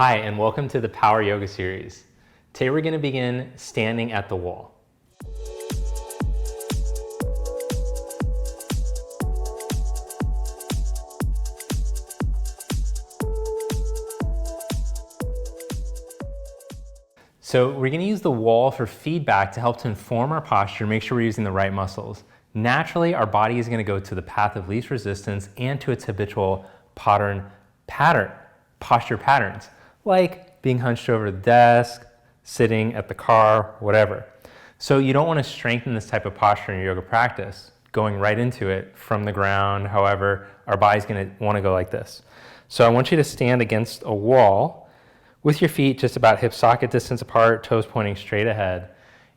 Hi, and welcome to the Power Yoga series. Today we're going to begin standing at the wall. So we're going to use the wall for feedback to help to inform our posture, make sure we're using the right muscles. Naturally, our body is going to go to the path of least resistance and to its habitual posture patterns, like being hunched over the desk, sitting at the car, whatever. So you don't want to strengthen this type of posture in your yoga practice, going right into it from the ground. However, our body's going to want to go like this. So I want you to stand against a wall with your feet just about hip socket distance apart, toes pointing straight ahead,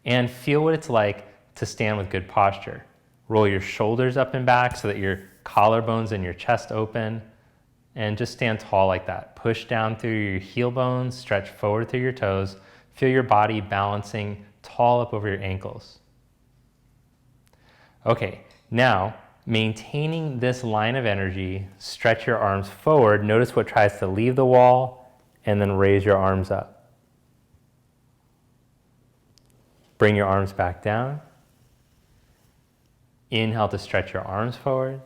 and feel what it's like to stand with good posture. Roll your shoulders up and back so that your collarbones and your chest open, and just stand tall like that. Push down through your heel bones, stretch forward through your toes. Feel your body balancing tall up over your ankles. Okay, now maintaining this line of energy, stretch your arms forward. Notice what tries to leave the wall, and then raise your arms up. Bring your arms back down. Inhale to stretch your arms forward.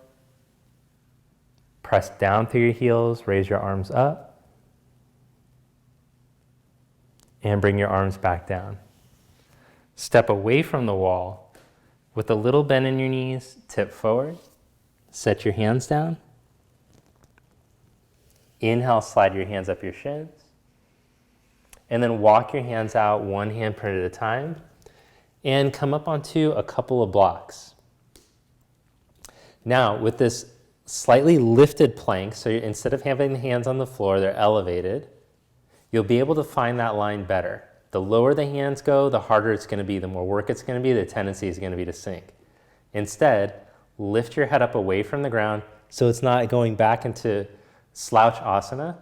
Press down through your heels, raise your arms up. And bring your arms back down. Step away from the wall with a little bend in your knees, tip forward. Set your hands down. Inhale, slide your hands up your shins. And then walk your hands out, one handprint at a time. And come up onto a couple of blocks. Now, with this slightly lifted plank, so instead of having the hands on the floor, they're elevated, you'll be able to find that line better. The lower the hands go, the harder it's going to be, the more work it's going to be, the tendency is going to be to sink. Instead, lift your head up away from the ground so it's not going back into slouch asana.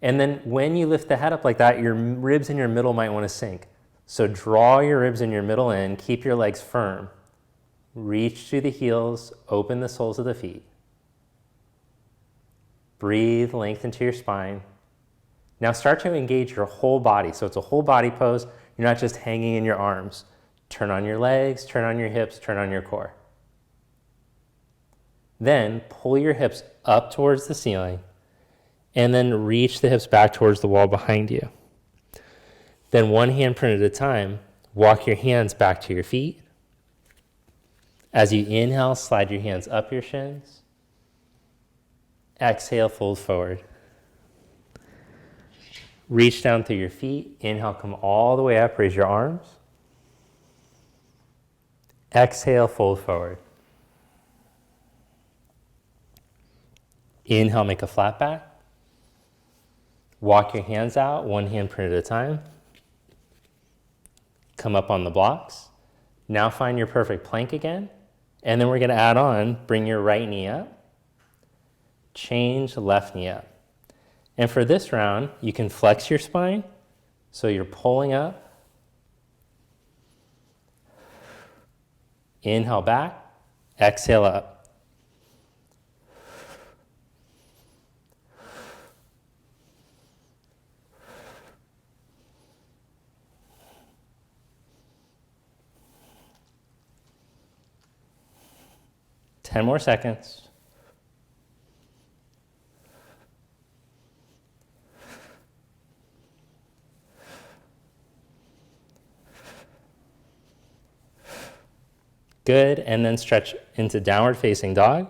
And then when you lift the head up like that, your ribs in your middle might want to sink. So draw your ribs in your middle in, keep your legs firm. Reach through the heels, open the soles of the feet. Breathe, lengthen to your spine. Now start to engage your whole body. So it's a whole body pose. You're not just hanging in your arms. Turn on your legs, turn on your hips, turn on your core. Then pull your hips up towards the ceiling and then reach the hips back towards the wall behind you. Then one handprint at a time, walk your hands back to your feet. As you inhale, slide your hands up your shins. Exhale, fold forward. Reach down through your feet. Inhale, come all the way up, raise your arms. Exhale, fold forward. Inhale, make a flat back. Walk your hands out, one handprint at a time. Come up on the blocks. Now find your perfect plank again. And then we're going to add on, bring your right knee up. Change left knee up. And for this round, you can flex your spine. So you're pulling up. Inhale back. Exhale up. Ten more seconds. Good, and then stretch into downward facing dog.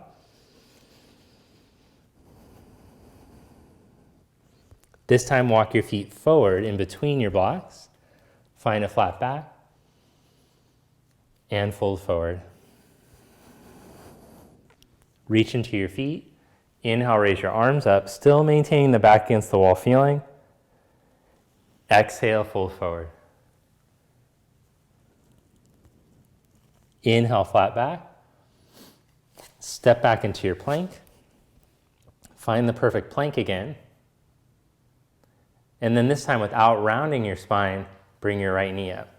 This time walk your feet forward in between your blocks. Find a flat back. And fold forward. Reach into your feet. Inhale, raise your arms up, still maintaining the back against the wall feeling. Exhale, fold forward. Inhale, flat back. Step back into your plank. Find the perfect plank again. And then this time, without rounding your spine, bring your right knee up.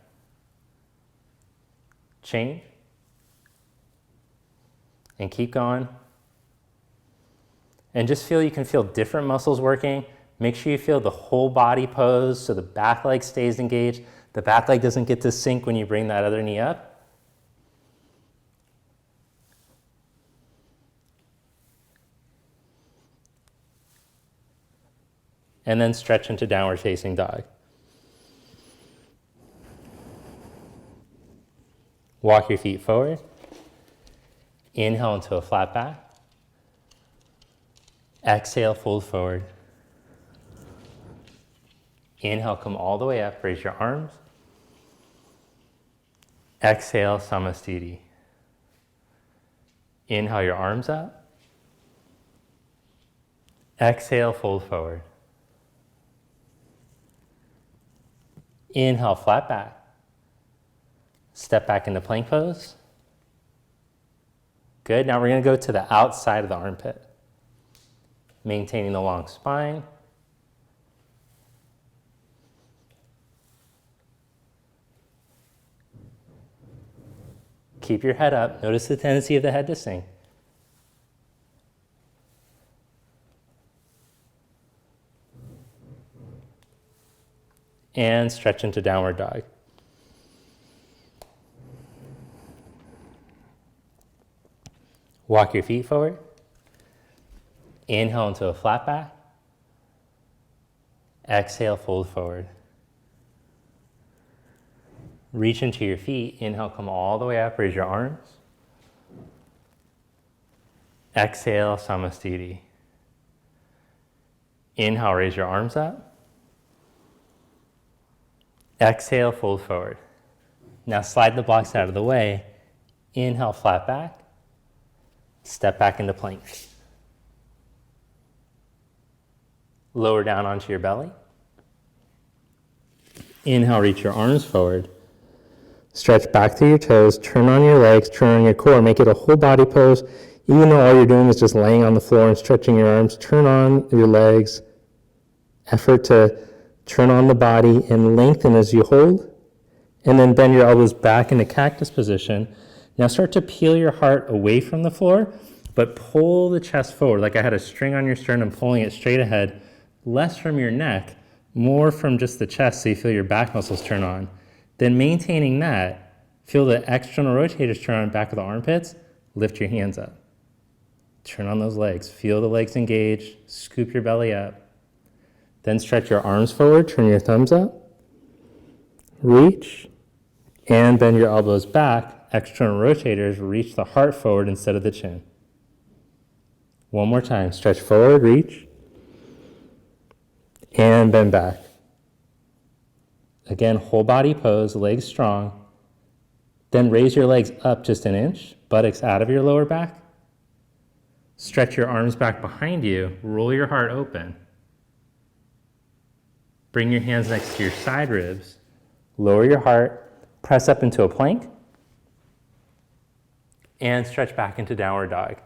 Change. And keep going. And just feel you can feel different muscles working. Make sure you feel the whole body pose so the back leg stays engaged. The back leg doesn't get to sink when you bring that other knee up. And then stretch into downward facing dog. Walk your feet forward. Inhale into a flat back. Exhale, fold forward. Inhale, come all the way up, raise your arms. Exhale, Samasthiti. Inhale your arms up. Exhale, fold forward. Inhale, flat back. Step back into plank pose. Good, now we're gonna go to the outside of the armpit. Maintaining the long spine. Keep your head up. Notice the tendency of the head to sink. And stretch into downward dog. Walk your feet forward. Inhale into a flat back. Exhale, fold forward. Reach into your feet. Inhale, come all the way up, raise your arms. Exhale, Samasthiti. Inhale, raise your arms up. Exhale, fold forward. Now slide the blocks out of the way. Inhale, flat back. Step back into plank. Lower down onto your belly. Inhale, reach your arms forward. Stretch back through your toes, turn on your legs, turn on your core, make it a whole body pose. Even though all you're doing is just laying on the floor and stretching your arms, turn on your legs. Effort to turn on the body and lengthen as you hold. And then bend your elbows back into cactus position. Now start to peel your heart away from the floor, but pull the chest forward like I had a string on your sternum, pulling it straight ahead, less from your neck, more from just the chest so you feel your back muscles turn on. Then maintaining that, feel the external rotators turn on back of the armpits, lift your hands up. Turn on those legs, feel the legs engage, scoop your belly up. Then stretch your arms forward, turn your thumbs up, reach, and bend your elbows back. External rotators, reach the heart forward instead of the chin. One more time, stretch forward, reach, and bend back. Again, whole body pose, legs strong. Then raise your legs up just an inch, buttocks out of your lower back. Stretch your arms back behind you, roll your heart open. Bring your hands next to your side ribs, lower your heart, press up into a plank, and stretch back into downward dog.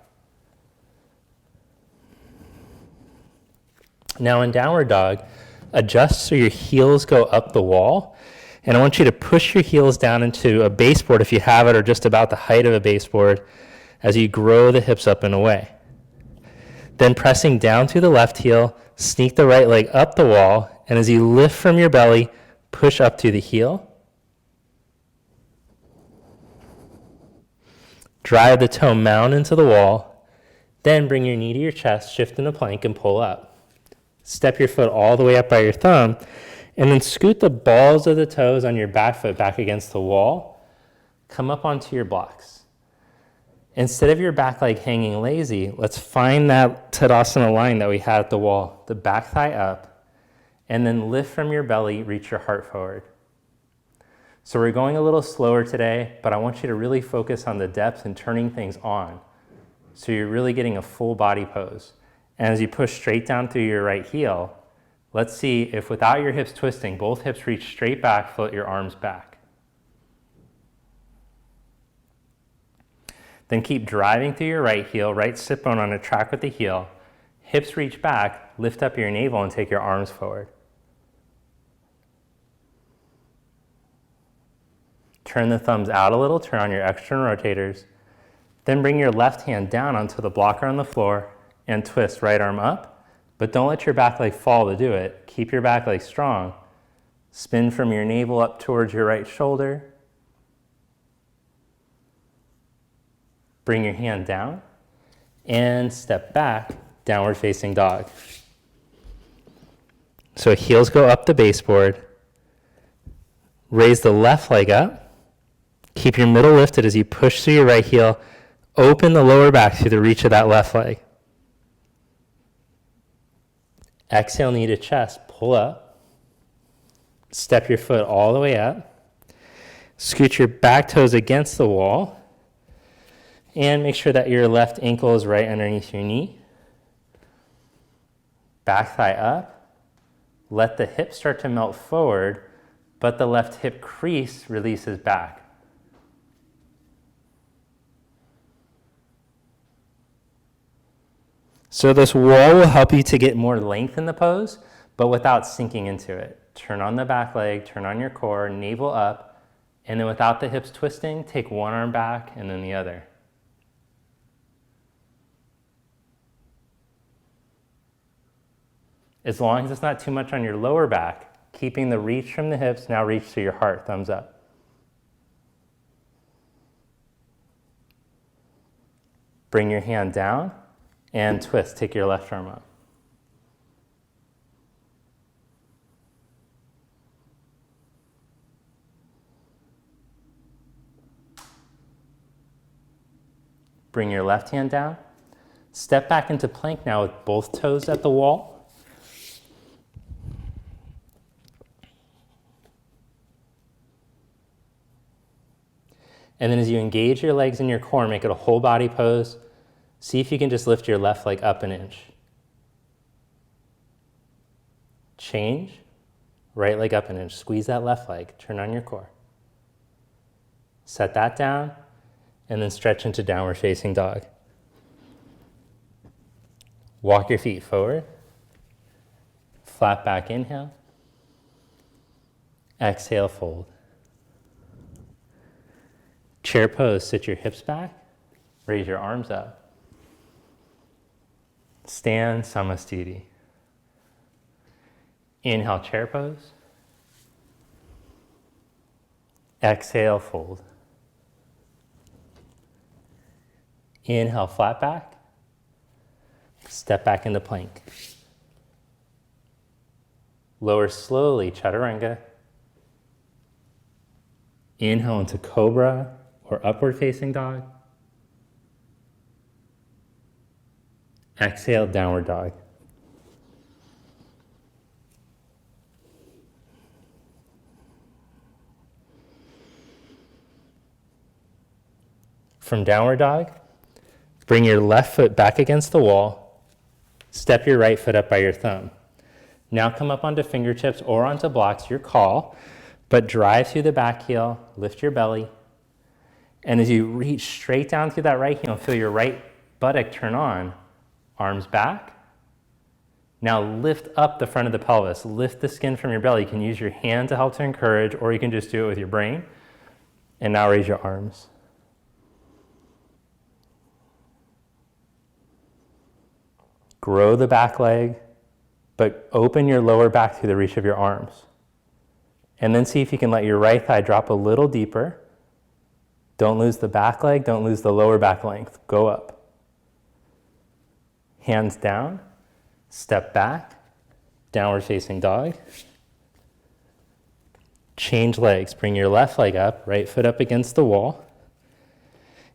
Now in downward dog, adjust so your heels go up the wall. And I want you to push your heels down into a baseboard if you have it, or just about the height of a baseboard, as you grow the hips up and away. Then pressing down through the left heel, sneak the right leg up the wall, and as you lift from your belly, push up through the heel. Drive the toe mound into the wall, then bring your knee to your chest, shift into plank, and pull up. Step your foot all the way up by your thumb, and then scoot the balls of the toes on your back foot back against the wall. Come up onto your blocks. Instead of your back leg hanging lazy, let's find that Tadasana line that we had at the wall, the back thigh up, and then lift from your belly, reach your heart forward. So we're going a little slower today, but I want you to really focus on the depth and turning things on. So you're really getting a full body pose. And as you push straight down through your right heel, let's see if without your hips twisting, both hips reach straight back, float your arms back. Then keep driving through your right heel, right sit bone on a track with the heel. Hips reach back, lift up your navel and take your arms forward. Turn the thumbs out a little, turn on your external rotators. Then bring your left hand down onto the blocker on the floor and twist right arm up, But don't let your back leg fall to do it. Keep your back leg strong. Spin from your navel up towards your right shoulder. Bring your hand down and step back, downward facing dog. So heels go up the baseboard. Raise the left leg up. Keep your middle lifted as you push through your right heel. Open the lower back through the reach of that left leg. Exhale, knee to chest, pull up. Step your foot all the way up. Scoot your back toes against the wall. And make sure that your left ankle is right underneath your knee. Back thigh up. Let the hip start to melt forward, but the left hip crease releases back. So this wall will help you to get more length in the pose, but without sinking into it. Turn on the back leg, turn on your core, navel up, and then without the hips twisting, take one arm back and then the other. As long as it's not too much on your lower back, keeping the reach from the hips, now reach to your heart, thumbs up. Bring your hand down and twist, take your left arm up. Bring your left hand down. Step back into plank now with both toes at the wall. And then as you engage your legs in your core, make it a whole body pose. See if you can just lift your left leg up an inch. Change, right leg up an inch. Squeeze that left leg, turn on your core. Set that down, and then stretch into downward facing dog. Walk your feet forward. Flat back inhale. Exhale, fold. Chair pose, sit your hips back, raise your arms up. Stand Samasthiti. Inhale, chair pose. Exhale, fold. Inhale, flat back. Step back into plank. Lower slowly, chaturanga. Inhale into cobra or upward facing dog. Exhale, downward dog. From downward dog, bring your left foot back against the wall. Step your right foot up by your thumb. Now come up onto fingertips or onto blocks, your call, but drive through the back heel, lift your belly. And as you reach straight down through that right heel, feel your right buttock turn on, arms back. Now lift up the front of the pelvis, lift the skin from your belly. You can use your hand to help to encourage, or you can just do it with your brain. And now raise your arms. Grow the back leg, but open your lower back through the reach of your arms. And then see if you can let your right thigh drop a little deeper. Don't lose the back leg, don't lose the lower back length. Go up. Hands down, step back, downward facing dog. Change legs, bring your left leg up, right foot up against the wall.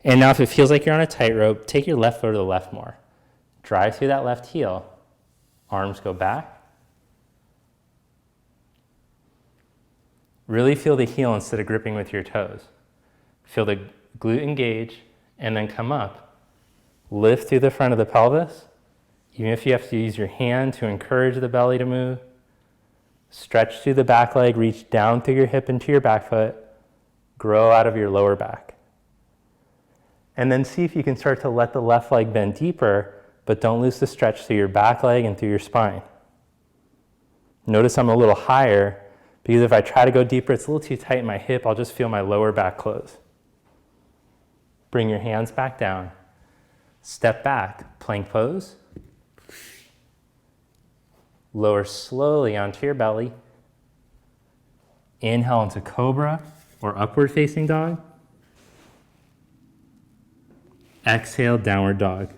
And now if it feels like you're on a tightrope, take your left foot to the left more. Drive through that left heel, arms go back. Really feel the heel instead of gripping with your toes. Feel the glute engage, and then come up. Lift through the front of the pelvis, even if you have to use your hand to encourage the belly to move. Stretch through the back leg, reach down through your hip into your back foot. Grow out of your lower back. And then see if you can start to let the left leg bend deeper, but don't lose the stretch through your back leg and through your spine. Notice I'm a little higher, because if I try to go deeper, it's a little too tight in my hip, I'll just feel my lower back close. Bring your hands back down. Step back, plank pose. Lower slowly onto your belly. Inhale into cobra or upward facing dog. Exhale, downward dog.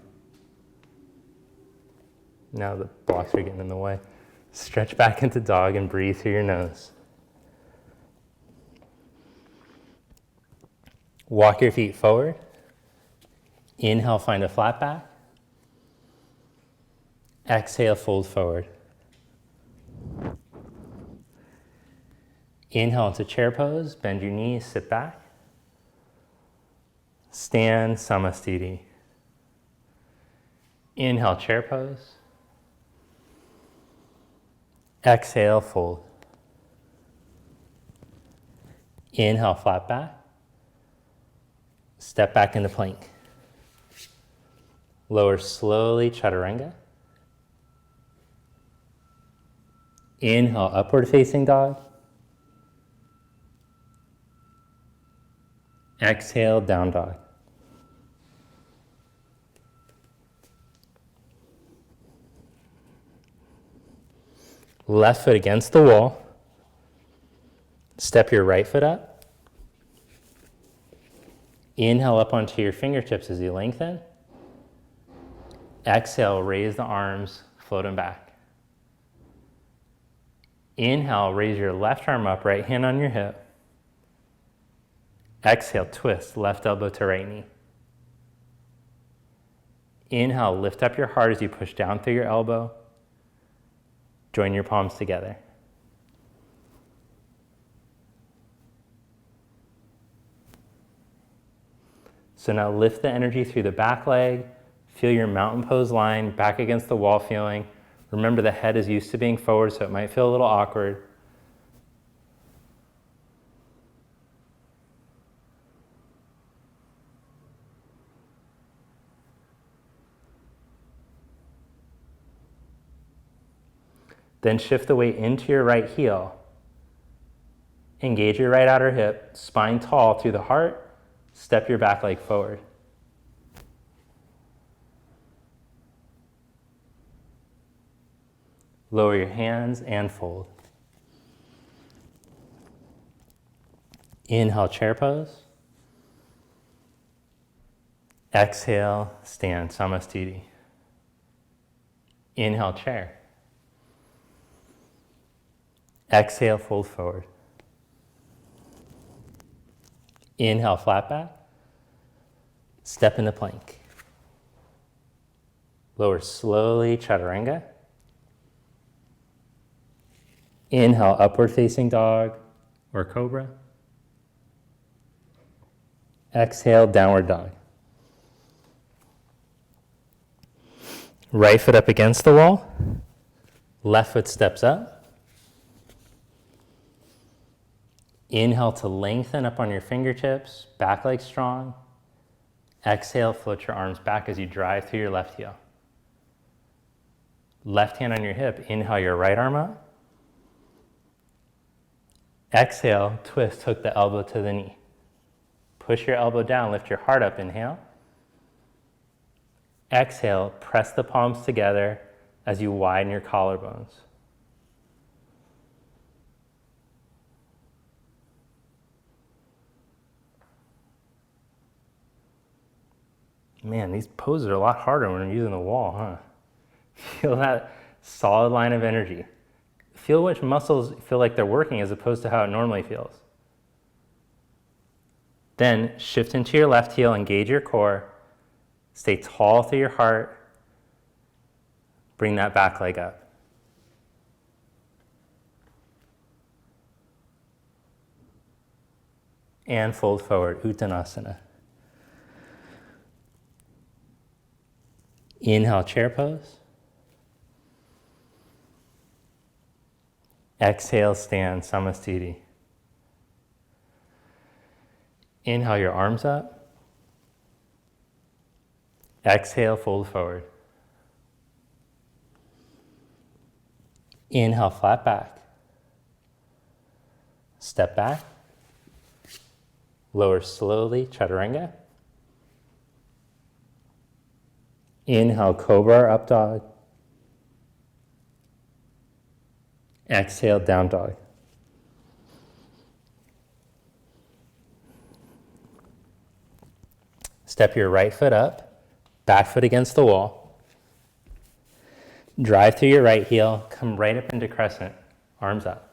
Now the blocks are getting in the way. Stretch back into dog and breathe through your nose. Walk your feet forward. Inhale, find a flat back. Exhale, fold forward. Inhale into chair pose, bend your knees, sit back. Stand, Samasthiti. Inhale, chair pose. Exhale, fold. Inhale, flat back. Step back into plank. Lower slowly, chaturanga. Inhale, upward facing dog. Exhale, down dog. Left foot against the wall. Step your right foot up. Inhale up onto your fingertips as you lengthen. Exhale, raise the arms, float them back. Inhale, raise your left arm up, right hand on your hip. Exhale, twist, left elbow to right knee. Inhale, lift up your heart as you push down through your elbow. Join your palms together. So now lift the energy through the back leg. Feel your mountain pose line, back against the wall feeling. Remember the head is used to being forward, so it might feel a little awkward. Then shift the weight into your right heel. Engage your right outer hip, spine tall through the heart. Step your back leg forward. Lower your hands and fold. Inhale, chair pose. Exhale, stand, Samasthiti. Inhale, chair. Exhale, fold forward. Inhale, flat back. Step into plank. Lower slowly, chaturanga. Inhale, upward facing dog or cobra. Exhale, downward dog. Right foot up against the wall. Left foot steps up. Inhale to lengthen up on your fingertips, back leg strong. Exhale, float your arms back as you drive through your left heel. Left hand on your hip, inhale your right arm up. Exhale, twist, hook the elbow to the knee. Push your elbow down, lift your heart up, inhale. Exhale, press the palms together as you widen your collarbones. Man, these poses are a lot harder when I'm using the wall, huh? Feel that solid line of energy. Feel which muscles feel like they're working as opposed to how it normally feels. Then shift into your left heel, engage your core. Stay tall through your heart. Bring that back leg up. And fold forward, Uttanasana. Inhale, chair pose. Exhale, stand, Samasthiti. Inhale your arms up. Exhale, fold forward. Inhale, flat back. Step back. Lower slowly, chaturanga. Inhale, cobra or up dog. Exhale, down dog. Step your right foot up, back foot against the wall. Drive through your right heel, come right up into crescent, arms up.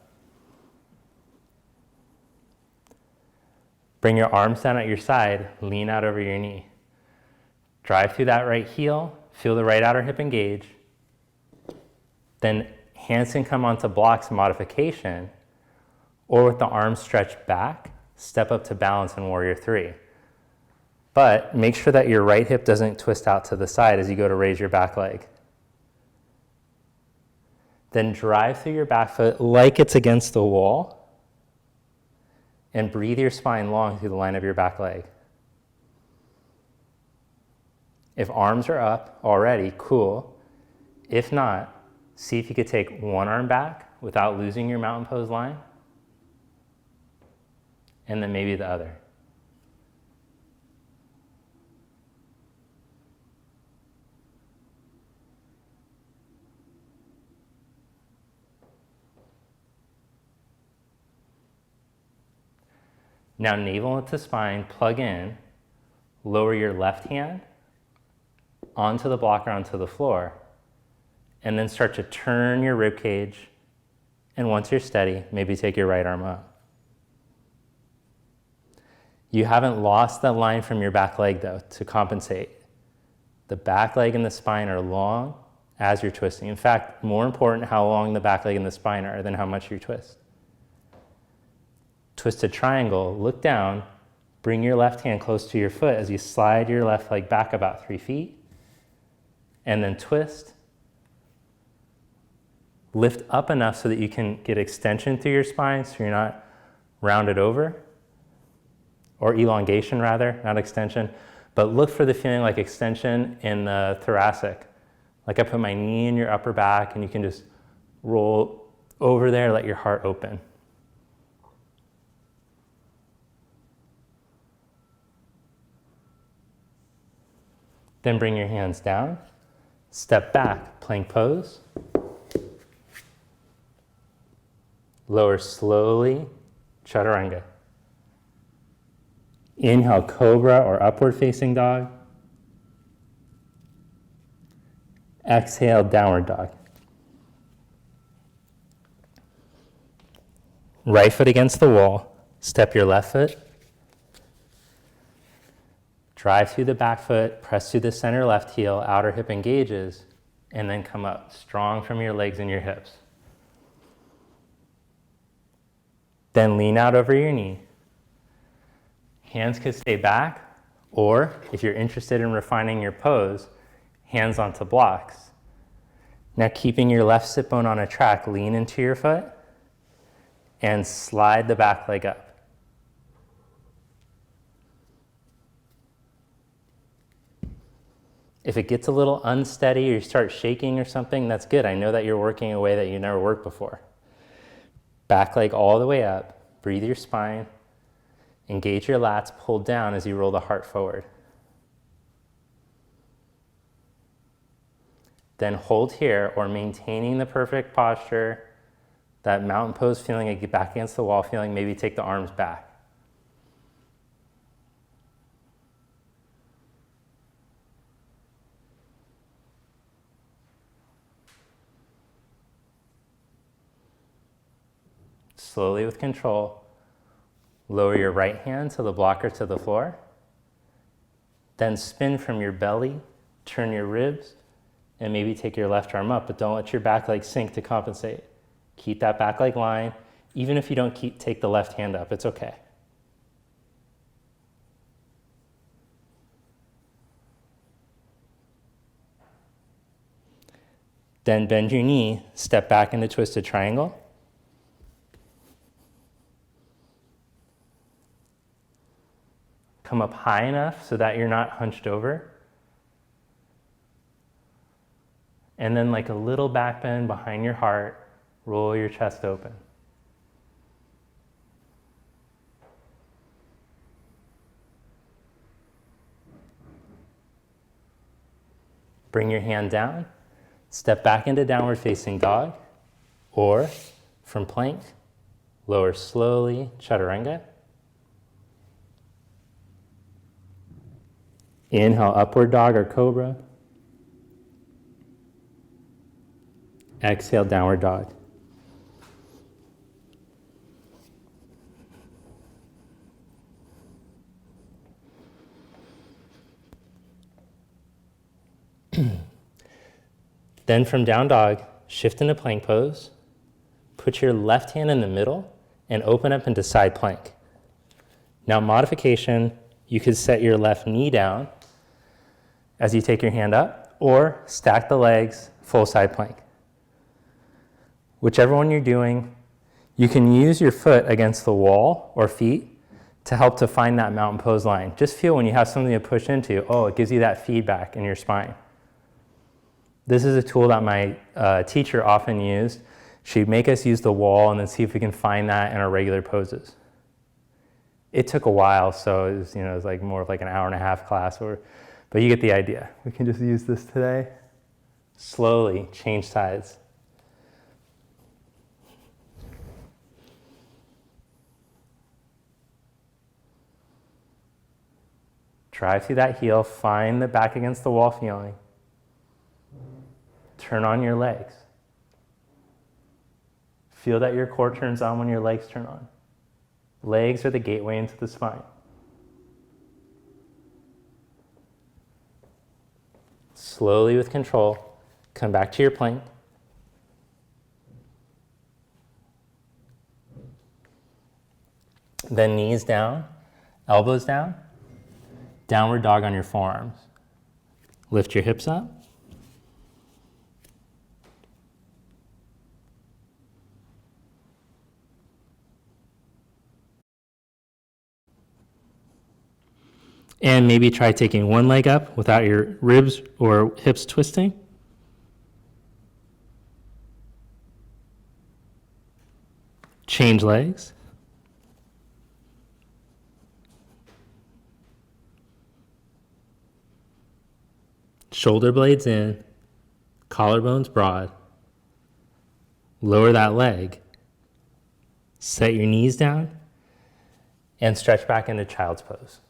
Bring your arms down at your side, lean out over your knee. Drive through that right heel, feel the right outer hip engage. Then hands can come onto blocks modification, or with the arms stretched back, step up to balance in warrior three. But make sure that your right hip doesn't twist out to the side as you go to raise your back leg. Then drive through your back foot like it's against the wall and breathe your spine long through the line of your back leg. If arms are up already, cool. If not, see if you could take one arm back without losing your mountain pose line, and then maybe the other. Now navel into spine, plug in, lower your left hand onto the block or onto the floor, and then start to turn your rib cage, and once you're steady, maybe take your right arm up. You haven't lost that line from your back leg though to compensate. The back leg and the spine are long as you're twisting. In fact, more important how long the back leg and the spine are than how much you twist. Twist a triangle, look down, bring your left hand close to your foot as you slide your left leg back about 3 feet, and then twist. Lift up enough so that you can get extension through your spine so you're not rounded over, or elongation rather, not extension, but look for the feeling like extension in the thoracic. Like I put my knee in your upper back and you can just roll over there, let your heart open. Then bring your hands down, step back, plank pose. Lower slowly, chaturanga. Inhale, cobra or upward facing dog. Exhale, downward dog. Right foot against the wall, step your left foot. Drive through the back foot, press through the center left heel, outer hip engages, and then come up strong from your legs and your hips. Then lean out over your knee. Hands could stay back, or if you're interested in refining your pose, hands onto blocks. Now keeping your left sit bone on a track, lean into your foot and slide the back leg up. If it gets a little unsteady or you start shaking or something, that's good. I know that you're working a way that you never worked before. Back leg all the way up. Breathe your spine. Engage your lats, pull down as you roll the heart forward. Then hold here, or maintaining the perfect posture, that mountain pose feeling, like get back against the wall feeling, maybe take the arms back. Slowly with control, lower your right hand to the block or to the floor. Then spin from your belly, turn your ribs, and maybe take your left arm up, but don't let your back leg sink to compensate. Keep that back leg line. Even if you don't take the left hand up, it's okay. Then bend your knee, step back into twisted triangle. Come up high enough so that you're not hunched over. And then like a little back bend behind your heart, roll your chest open. Bring your hand down, step back into downward facing dog, or From plank, lower slowly, chaturanga. Inhale, upward dog or cobra. Exhale, downward dog. Then from down dog, shift into plank pose. Put your left hand in the middle and open up into side plank. Now modification, you could set your left knee down as you take your hand up, or stack the legs, full side plank. Whichever one you're doing, you can use your foot against the wall or feet to help to find that mountain pose line. Just feel when you have something to push into, oh, it gives you that feedback in your spine. This is a tool that my teacher often used. She'd make us use the wall and then see if we can find that in our regular poses. It took a while, so it was like more of like an hour and a half class, but you get the idea. We can just use this today. Slowly change sides. Drive through that heel, find the back against the wall feeling. Turn on your legs. Feel that your core turns on when your legs turn on. Legs are the gateway into the spine. Slowly with control, come back to your plank. Then knees down, elbows down, downward dog on your forearms. Lift your hips up. And maybe try taking one leg up without your ribs or hips twisting. Change legs. Shoulder blades in, collarbones broad. Lower that leg. Set your knees down and stretch back into child's pose.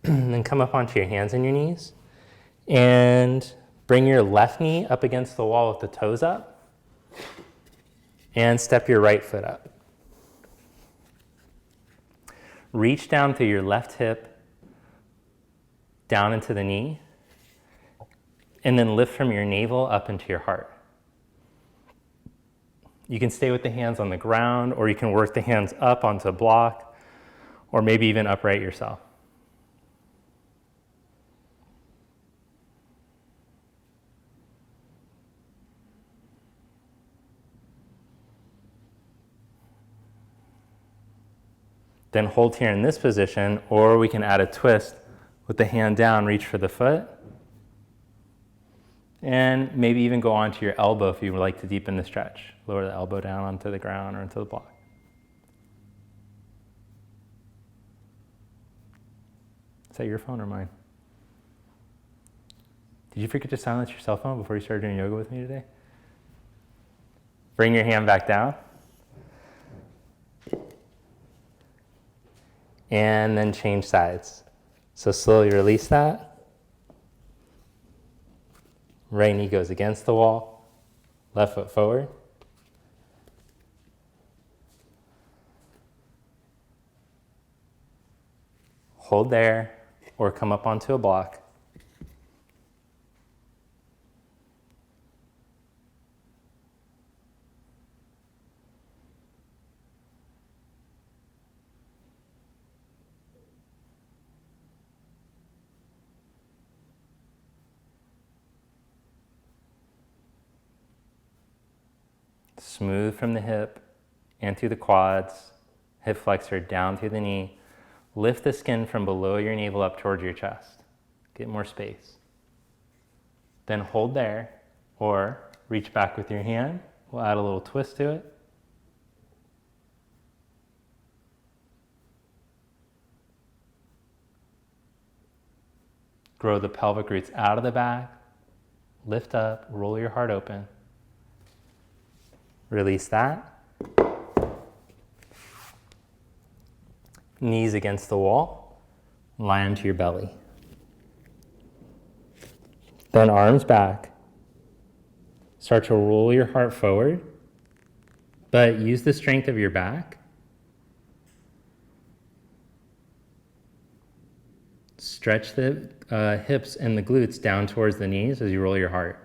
And then come up onto your hands and your knees and bring your left knee up against the wall with the toes up and step your right foot up. Reach down through your left hip down into the knee and then lift from your navel up into your heart. You can stay with the hands on the ground, or you can work the hands up onto a block, or maybe even upright yourself. Then hold here in this position, or we can add a twist with the hand down, reach for the foot. And maybe even go onto your elbow if you would like to deepen the stretch. Lower the elbow down onto the ground or into the block. Is that your phone or mine? Did you forget to silence your cell phone before you started doing yoga with me today? Bring your hand back down. And then change sides. So slowly release that. Right knee goes against the wall. Left foot forward. Hold there, or come up onto a block. Smooth from the hip and through the quads, hip flexor down through the knee. Lift the skin from below your navel up towards your chest. Get more space. Then hold there, Or reach back with your hand. We'll add a little twist to it. Grow the pelvic roots out of the back. Lift up, roll your heart open. Release that. Knees against the wall. Lie onto your belly. Then arms back. Start to roll your heart forward, but use the strength of your back. Stretch the hips and the glutes down towards the knees as you roll your heart.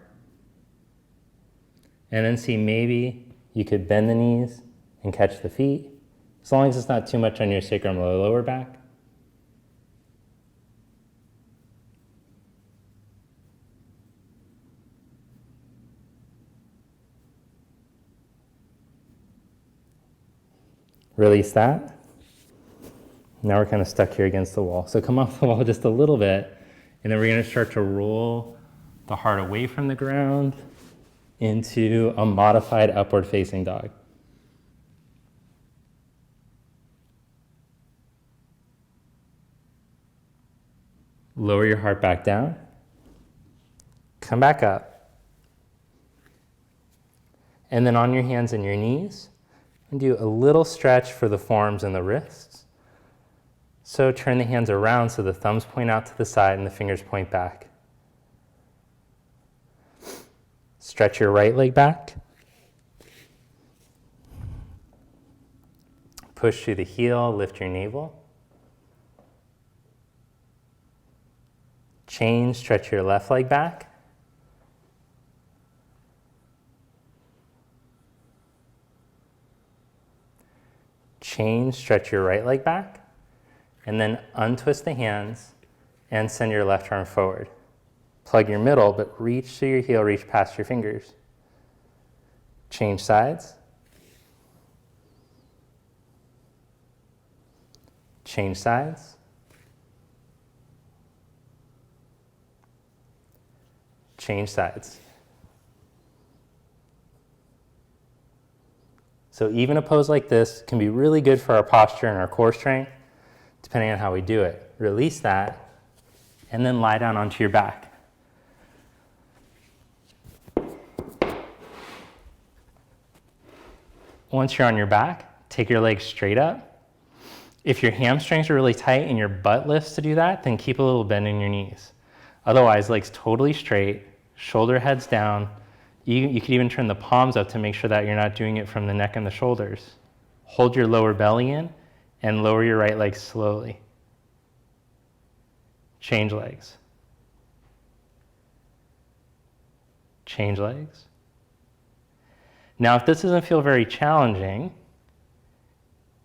And then see, maybe you could bend the knees and catch the feet, as long as it's not too much on your sacrum or lower back. Release that. Now we're kind of stuck here against the wall. So come off the wall just a little bit, and then we're going to start to roll the heart away from the ground into a modified upward facing dog. Lower your heart back down. Come back up. And then on your hands and your knees, and do a little stretch for the forearms and the wrists. So turn the hands around so the thumbs point out to the side and the fingers point back. Stretch your right leg back. Push through the heel, lift your navel. Change, stretch your left leg back. Change, stretch your right leg back, and then untwist the hands and send your left arm forward. Plug your middle, but reach through your heel, reach past your fingers. Change sides. Change sides. Change sides. So even a pose like this can be really good for our posture and our core strength, depending on how we do it. Release that, and then lie down onto your back. Once you're on your back, take your legs straight up. If your hamstrings are really tight and your butt lifts to do that, then keep a little bend in your knees. Otherwise, legs totally straight, shoulder heads down. You could even turn the palms up to make sure that you're not doing it from the neck and the shoulders. Hold your lower belly in and lower your right leg slowly. Change legs. Change legs. Now, if this doesn't feel very challenging,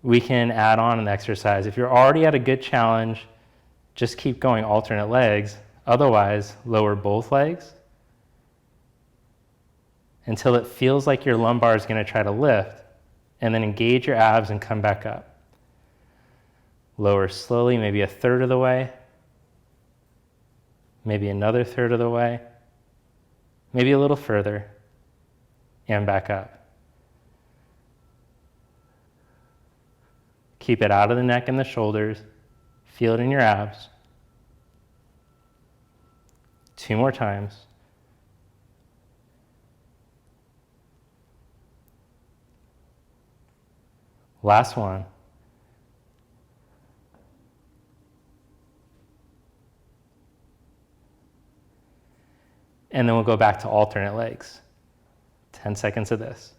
we can add on an exercise. If you're already at a good challenge, just keep going alternate legs. Otherwise, lower both legs until it feels like your lumbar is going to try to lift, and then engage your abs and come back up. Lower slowly, maybe a third of the way, maybe another third of the way, maybe a little further, and back up. Keep it out of the neck and the shoulders. Feel it in your abs. 2 more times. Last one. And then we'll go back to alternate legs. 10 seconds of this.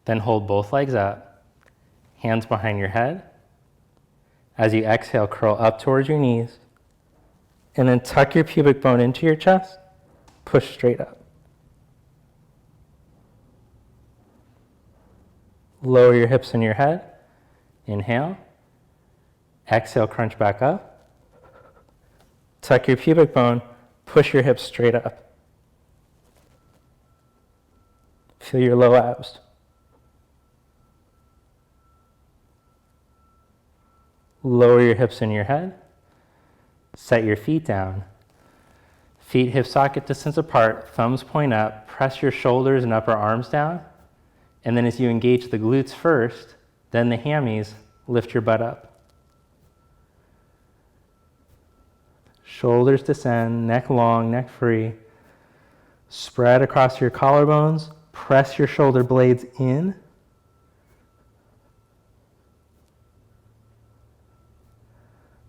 Then hold both legs up, hands behind your head. As you exhale, curl up towards your knees, and then tuck your pubic bone into your chest, push straight up. Lower your hips and your head, inhale. Exhale, crunch back up. Tuck your pubic bone, push your hips straight up. Feel your low abs. Lower your hips in your head. Set your feet down. Feet hip socket distance apart, thumbs point up, press your shoulders and upper arms down. And then as you engage the glutes first, then the hammies, lift your butt up. Shoulders descend, neck long, neck free. Spread across your collarbones, press your shoulder blades in.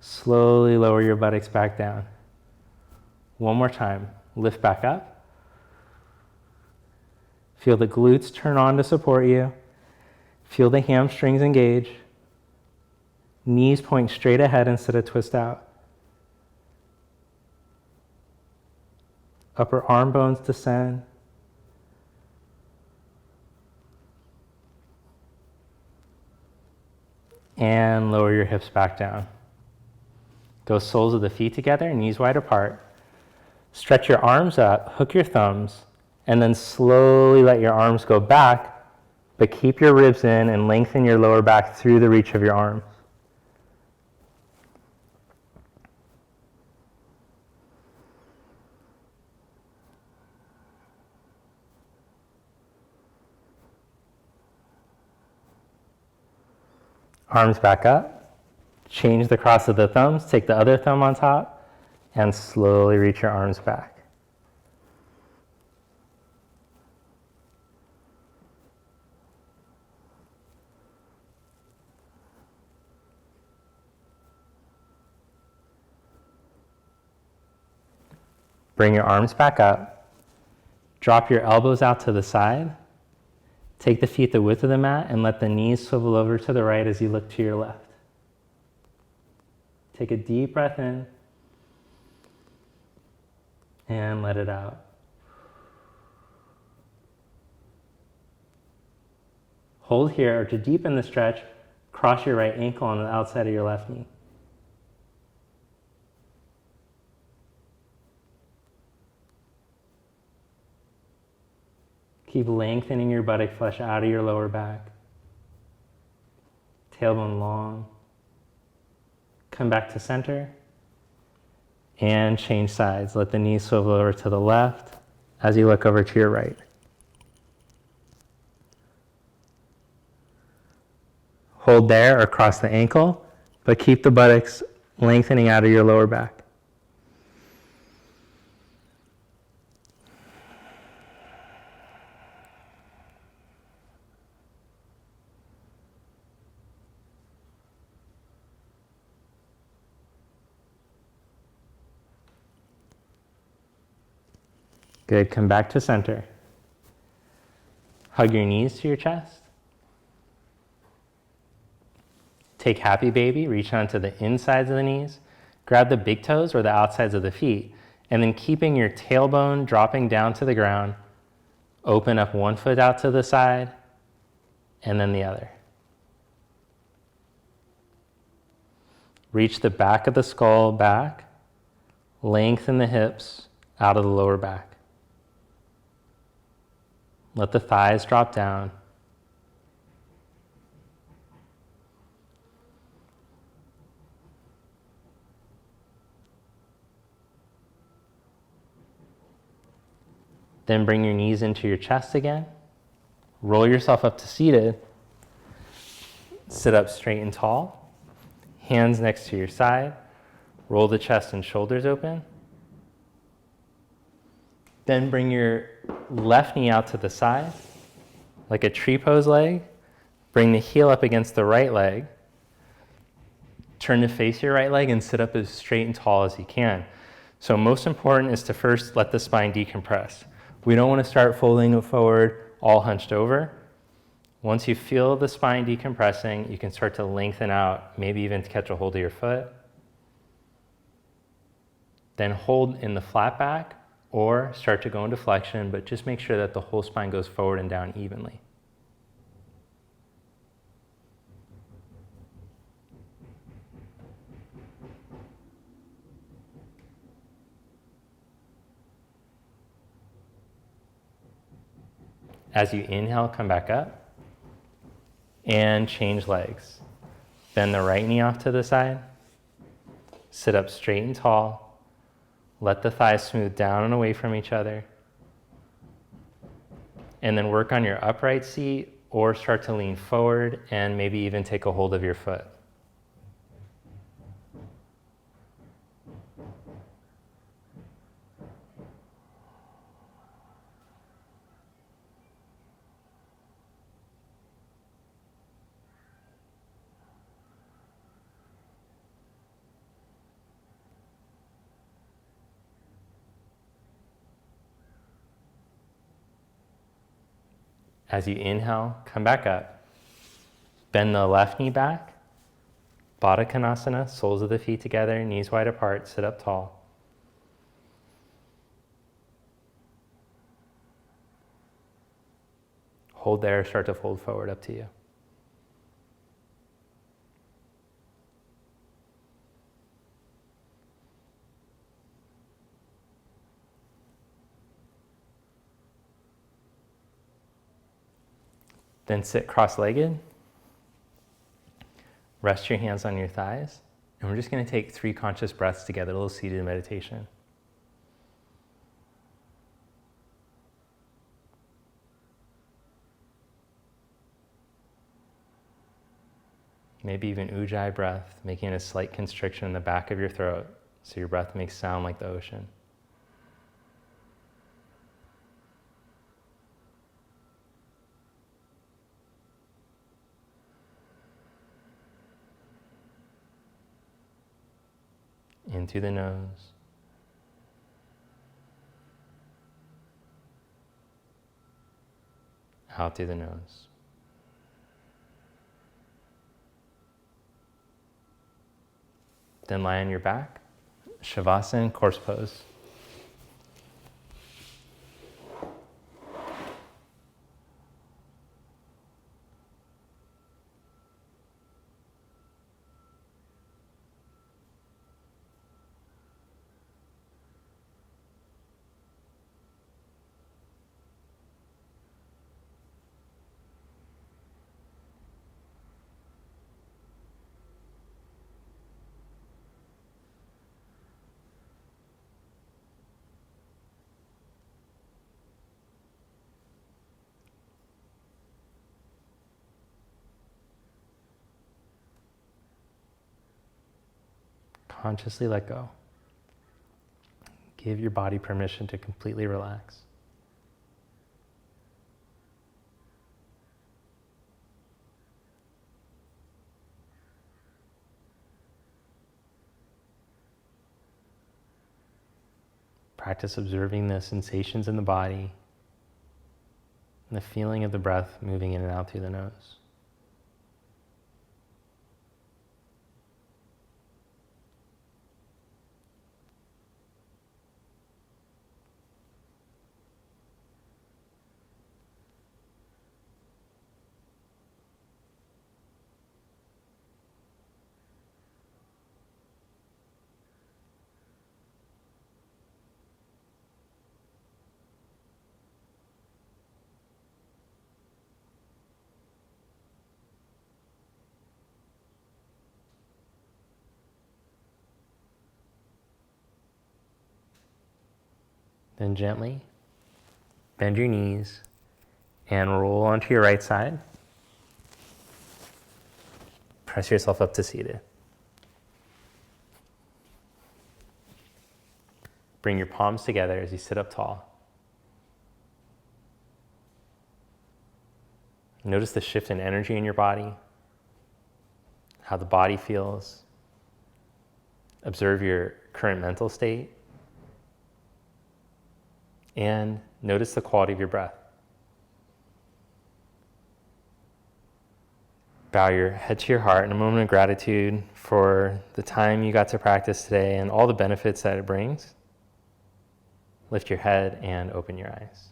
Slowly lower your buttocks back down. One more time, lift back up. Feel the glutes turn on to support you. Feel the hamstrings engage. Knees point straight ahead instead of twist out. Upper arm bones descend. And lower your hips back down. Go soles of the feet together, knees wide apart. Stretch your arms up, hook your thumbs, and then slowly let your arms go back, but keep your ribs in and lengthen your lower back through the reach of your arms. Arms back up. Change the cross of the thumbs. Take the other thumb on top and slowly reach your arms back. Bring your arms back up. Drop your elbows out to the side. Take the feet the width of the mat and let the knees swivel over to the right as you look to your left. Take a deep breath in and let it out. Hold here, or to deepen the stretch, cross your right ankle on the outside of your left knee. Keep lengthening your buttock flesh out of your lower back. Tailbone long. Come back to center. And change sides. Let the knees swivel over to the left as you look over to your right. Hold there or cross the ankle, but keep the buttocks lengthening out of your lower back. Good, come back to center. Hug your knees to your chest. Take happy baby, reach onto the insides of the knees. Grab the big toes or the outsides of the feet. And then keeping your tailbone dropping down to the ground, open up one foot out to the side and then the other. Reach the back of the skull back. Lengthen the hips out of the lower back. Let the thighs drop down. Then bring your knees into your chest again. Roll yourself up to seated. Sit up straight and tall. Hands next to your side. Roll the chest and shoulders open. Then bring your left knee out to the side, like a tree pose leg. Bring the heel up against the right leg. Turn to face your right leg and sit up as straight and tall as you can. So most important is to first let the spine decompress. We don't want to start folding it forward, all hunched over. Once you feel the spine decompressing, you can start to lengthen out, maybe even to catch a hold of your foot. Then hold in the flat back, or start to go into flexion, but just make sure that the whole spine goes forward and down evenly. As you inhale, come back up and change legs. Bend the right knee off to the side. Sit up straight and tall. Let the thighs smooth down and away from each other. And then work on your upright seat or start to lean forward and maybe even take a hold of your foot. As you inhale, come back up. Bend the left knee back. Buttock, soles of the feet together, knees wide apart, sit up tall. Hold there, start to fold forward, up to you. Then sit cross-legged. Rest your hands on your thighs. And we're just going to take 3 conscious breaths together, a little seated meditation. Maybe even ujjayi breath, making a slight constriction in the back of your throat so your breath makes sound like the ocean. In through the nose. Out through the nose. Then lie on your back, Shavasana, corpse pose. Consciously let go. Give your body permission to completely relax. Practice observing the sensations in the body and the feeling of the breath moving in and out through the nose. Then gently bend your knees and roll onto your right side. Press yourself up to seated. Bring your palms together as you sit up tall. Notice the shift in energy in your body, how the body feels. Observe your current mental state. And notice the quality of your breath. Bow your head to your heart in a moment of gratitude for the time you got to practice today and all the benefits that it brings. Lift your head and open your eyes.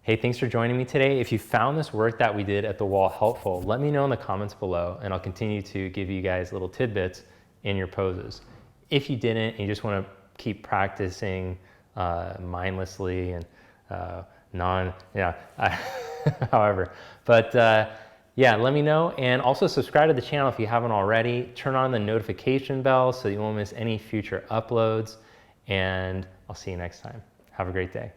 Hey, thanks for joining me today. If you found this work that we did at the wall helpful, let me know in the comments below and I'll continue to give you guys little tidbits in your poses. If you didn't and you just want to keep practicing mindlessly and however. But yeah, let me know, and also subscribe to the channel if you haven't already. Turn on the notification bell so you won't miss any future uploads, and I'll see you next time. Have a great day.